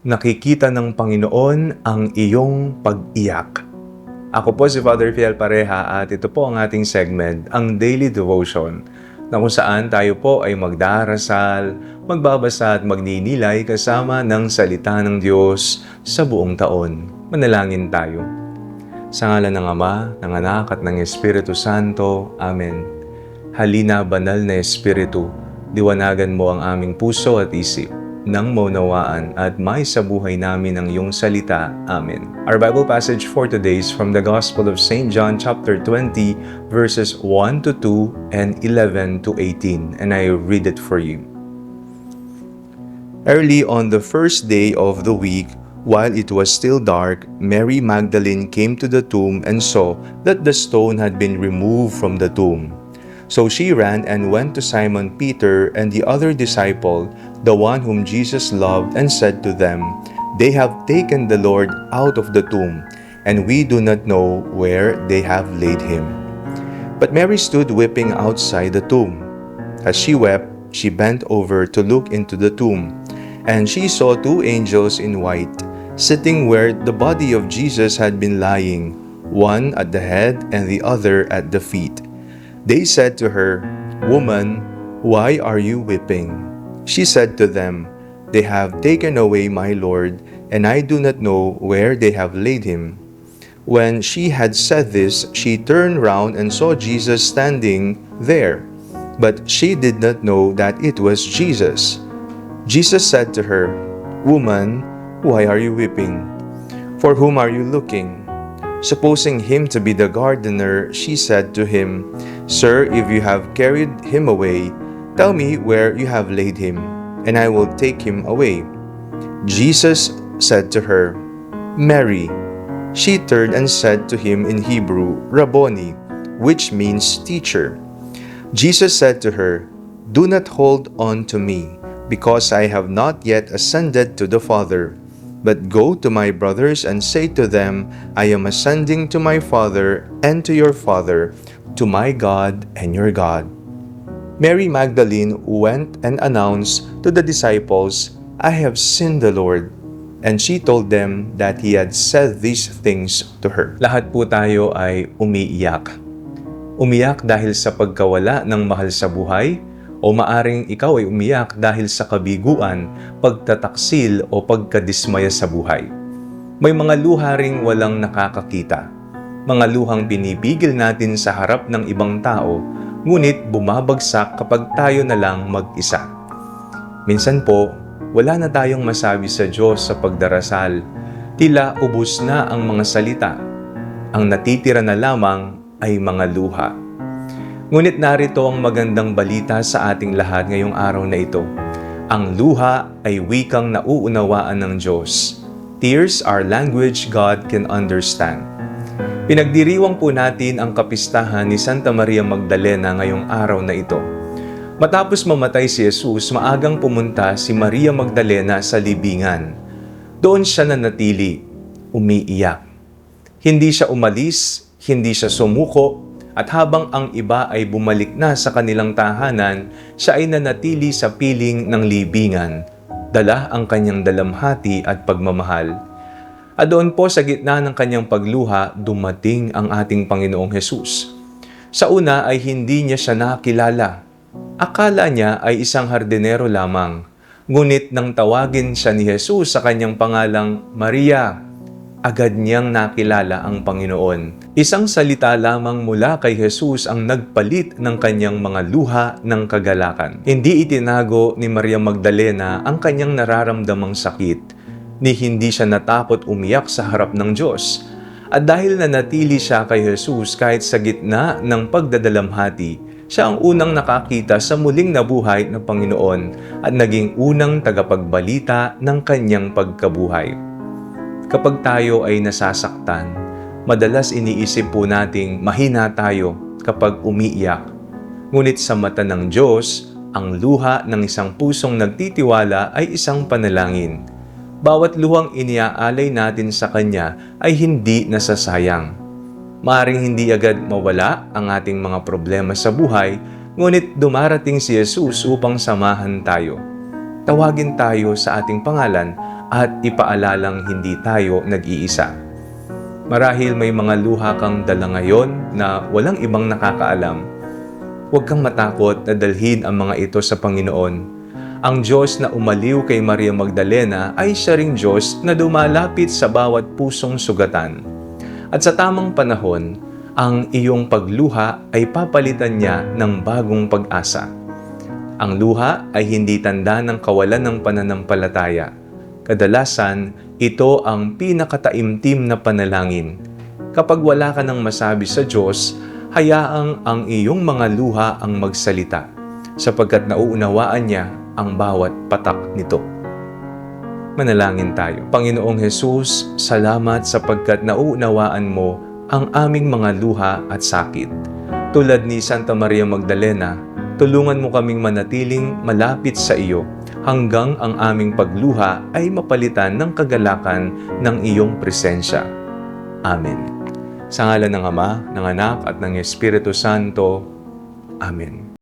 Nakikita ng Panginoon ang iyong pag-iyak. Ako po si Father Fiel Pareha at ito po ang ating segment, ang Daily Devotion, na kung saan tayo po ay magdarasal, magbabasa at magninilay kasama ng salita ng Diyos sa buong taon. Manalangin tayo. Sa ngalan ng Ama, ng Anak at ng Espiritu Santo. Amen. Halina, banal na Espiritu, liwanagan mo ang aming puso at isip nang maunawaan at may sa buhay namin ang iyong salita. Amen. Our Bible passage for today is from the Gospel of St. John chapter 20 verses 1 to 2 and 11 to 18, and I read it for you. Early on the first day of the week, while it was still dark, Mary Magdalene came to the tomb and saw that the stone had been removed from the tomb. So she ran and went to Simon Peter and the other disciple, the one whom Jesus loved, and said to them, "They have taken the Lord out of the tomb, and we do not know where they have laid him." But Mary stood weeping outside the tomb. As she wept, she bent over to look into the tomb, and she saw two angels in white, sitting where the body of Jesus had been lying, one at the head and the other at the feet. They said to her, "Woman, why are you weeping?" She said to them, "They have taken away my Lord, and I do not know where they have laid him." When she had said this, she turned round and saw Jesus standing there, but she did not know that it was Jesus. Jesus said to her, "Woman, why are you weeping? For whom are you looking?" Supposing him to be the gardener, she said to him, "Sir, if you have carried him away, tell me where you have laid him, and I will take him away." Jesus said to her, "Mary." She turned and said to him in Hebrew, "Rabboni," which means teacher. Jesus said to her, "Do not hold on to me, because I have not yet ascended to the Father. But go to my brothers and say to them, I am ascending to my Father and to your Father, to my God and your God." Mary Magdalene went and announced to the disciples, "I have seen the Lord." And she told them that he had said these things to her. Lahat po tayo ay umiiyak. Umiyak dahil sa pagkawala ng mahal sa buhay, o maaring ikaw ay umiyak dahil sa kabiguan, pagtataksil o pagkadismaya sa buhay. May mga luha ring walang nakakakita. Mga luhang binibigil natin sa harap ng ibang tao, ngunit bumabagsak kapag tayo na lang mag-isa. Minsan po, wala na tayong masabi sa Diyos sa pagdarasal. Tila ubos na ang mga salita. Ang natitira na lamang ay mga luha. Ngunit narito ang magandang balita sa ating lahat ngayong araw na ito. Ang luha ay wikang nauunawaan ng Diyos. Tears are language God can understand. Pinagdiriwang po natin ang kapistahan ni Santa Maria Magdalena ngayong araw na ito. Matapos mamatay si Jesus, maagang pumunta si Maria Magdalena sa libingan. Doon siya nanatili, umiiyak. Hindi siya umalis, hindi siya sumuko, at habang ang iba ay bumalik na sa kanilang tahanan, siya ay nanatili sa piling ng libingan. Dala ang kanyang dalamhati at pagmamahal. At doon po sa gitna ng kanyang pagluha, dumating ang ating Panginoong Hesus. Sa una ay hindi niya siya nakilala. Akala niya ay isang hardinero lamang. Ngunit nang tawagin siya ni Jesus sa kanyang pangalang Maria, agad niyang nakilala ang Panginoon. Isang salita lamang mula kay Jesus ang nagpalit ng kanyang mga luha ng kagalakan. Hindi itinago ni Maria Magdalena ang kanyang nararamdamang sakit, ni hindi siya natakot umiyak sa harap ng Diyos. At dahil nanatili siya kay Jesus kahit sa gitna ng pagdadalamhati, siya ang unang nakakita sa muling nabuhay ng Panginoon at naging unang tagapagbalita ng kanyang pagkabuhay. Kapag tayo ay nasasaktan, madalas iniisip po nating mahina tayo kapag umiiyak. Ngunit sa mata ng Diyos, ang luha ng isang pusong nagtitiwala ay isang panalangin. Bawat luhang iniaalay natin sa Kanya ay hindi nasasayang. Maaring hindi agad mawala ang ating mga problema sa buhay, ngunit dumarating si Jesus upang samahan tayo. Tawagin tayo sa ating pangalan at ipaalalang hindi tayo nag-iisa. Marahil may mga luha kang dala ngayon na walang ibang nakakaalam. Huwag kang matakot na dalhin ang mga ito sa Panginoon. Ang Diyos na umaliw kay Maria Magdalena ay siya ring Diyos na dumalapit sa bawat pusong sugatan. At sa tamang panahon, ang iyong pagluha ay papalitan niya ng bagong pag-asa. Ang luha ay hindi tanda ng kawalan ng pananampalataya. Kadalasan, ito ang pinakataimtim na panalangin. Kapag wala ka nang masabi sa Diyos, hayaang ang iyong mga luha ang magsalita, sapagkat nauunawaan niya ang bawat patak nito. Manalangin tayo. Panginoong Hesus, salamat sapagkat nauunawaan mo ang aming mga luha at sakit. Tulad ni Santa Maria Magdalena, tulungan mo kaming manatiling malapit sa iyo hanggang ang aming pagluha ay mapalitan ng kagalakan ng iyong presensya. Amen. Sa ngalan ng Ama, ng Anak at ng Espiritu Santo. Amen.